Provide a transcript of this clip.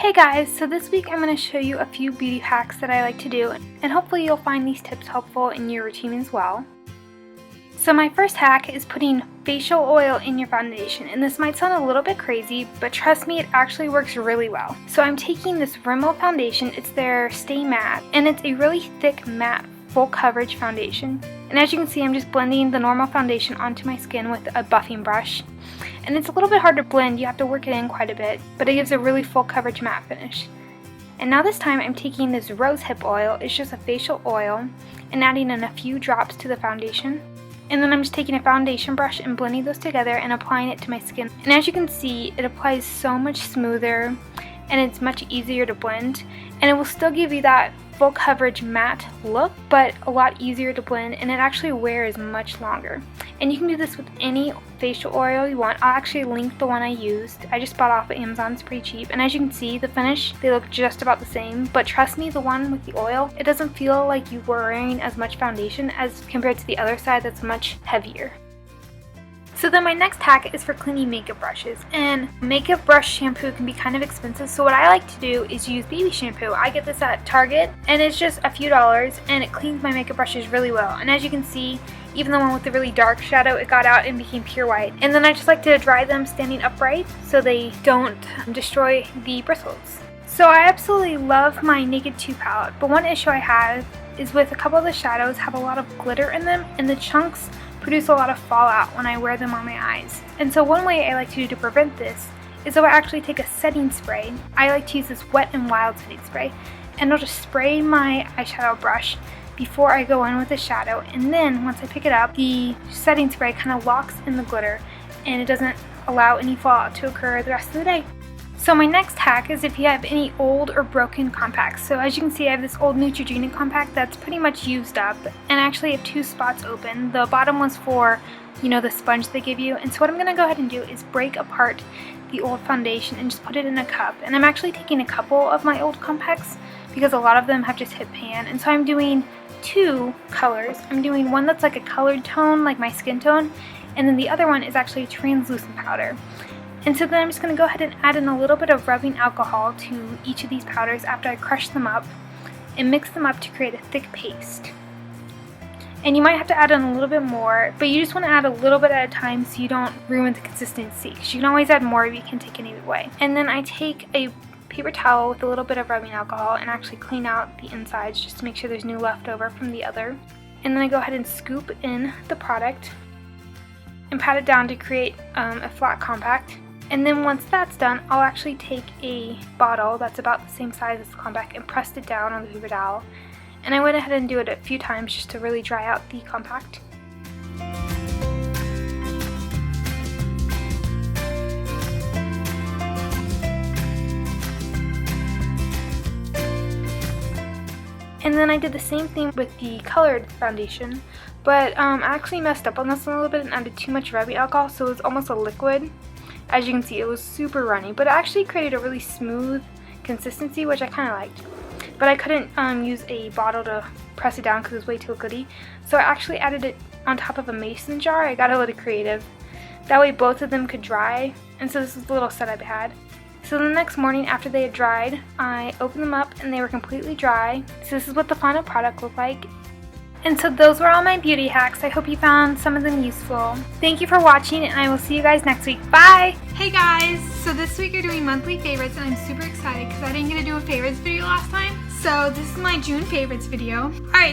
Hey guys, so this week I'm going to show you a few beauty hacks that I like to do, and hopefully you'll find these tips helpful in your routine as well. So my first hack is putting facial oil in your foundation, and this might sound a little bit crazy, but trust me, it actually works really well. So I'm taking this Rimmel foundation, it's their Stay Matte, and it's a really thick matte full coverage foundation. And as you can see, I'm just blending the normal foundation onto my skin with a buffing brush. And it's a little bit hard to blend, you have to work it in quite a bit, but it gives a really full coverage matte finish. And now this time I'm taking this rose hip oil, it's just a facial oil, and adding in a few drops to the foundation. And then I'm just taking a foundation brush and blending those together and applying it to my skin. And as you can see, it applies so much smoother and it's much easier to blend. And it will still give you that full coverage matte look, but a lot easier to blend, and it actually wears much longer. And you can do this with any facial oil you want. I'll actually link the one I used. I just bought off of Amazon, it's pretty cheap. And as you can see, the finish, they look just about the same, but trust me, the one with the oil, it doesn't feel like you were wearing as much foundation as compared to the other side that's much heavier. So then my next hack is for cleaning makeup brushes, and makeup brush shampoo can be kind of expensive, so what I like to do is use baby shampoo. I get this at Target and it's just a few dollars and it cleans my makeup brushes really well. And as you can see, even the one with the really dark shadow, it got out and became pure white. And then I just like to dry them standing upright so they don't destroy the bristles. So I absolutely love my Naked 2 palette, but one issue I have is with a couple of the shadows have a lot of glitter in them, and the chunks produce a lot of fallout when I wear them on my eyes. And so one way I like to do to prevent this is I actually take a setting spray. I like to use this Wet n Wild setting spray, and I'll just spray my eyeshadow brush before I go in with the shadow, and then once I pick it up, the setting spray kind of locks in the glitter and it doesn't allow any fallout to occur the rest of the day. So my next hack is if you have any old or broken compacts. So as you can see, I have this old Neutrogena compact that's pretty much used up, and I actually have two spots open. The bottom was for, the sponge they give you, and so what I'm going to go ahead and do is break apart the old foundation and just put it in a cup. And I'm actually taking a couple of my old compacts because a lot of them have just hit pan, and so I'm doing two colors. I'm doing one that's like a colored tone, like my skin tone, and then the other one is actually a translucent powder. And so then I'm just going to go ahead and add in a little bit of rubbing alcohol to each of these powders after I crush them up and mix them up to create a thick paste. And you might have to add in a little bit more, but you just want to add a little bit at a time so you don't ruin the consistency, because you can always add more if you can take any away. And then I take a paper towel with a little bit of rubbing alcohol and actually clean out the insides just to make sure there's no leftover from the other. And then I go ahead and scoop in the product and pat it down to create a flat compact. And then once that's done, I'll actually take a bottle that's about the same size as the compact and pressed it down on the paper towel. And I went ahead and do it a few times just to really dry out the compact. And then I did the same thing with the colored foundation, but I actually messed up on this one a little bit and added too much rubbing alcohol, so it was almost a liquid. As you can see, it was super runny, but it actually created a really smooth consistency, which I kind of liked. But I couldn't use a bottle to press it down because it was way too liquidy, so I actually added it on top of a mason jar. I got a little creative. That way both of them could dry, and so this is the little setup I had. So the next morning after they had dried, I opened them up and they were completely dry. So this is what the final product looked like. And so those were all my beauty hacks. I hope you found some of them useful. Thank you for watching, and I will see you guys next week. Bye! Hey guys! So this week we're doing monthly favorites, and I'm super excited because I didn't get to do a favorites video last time. So this is my June favorites video. Alright,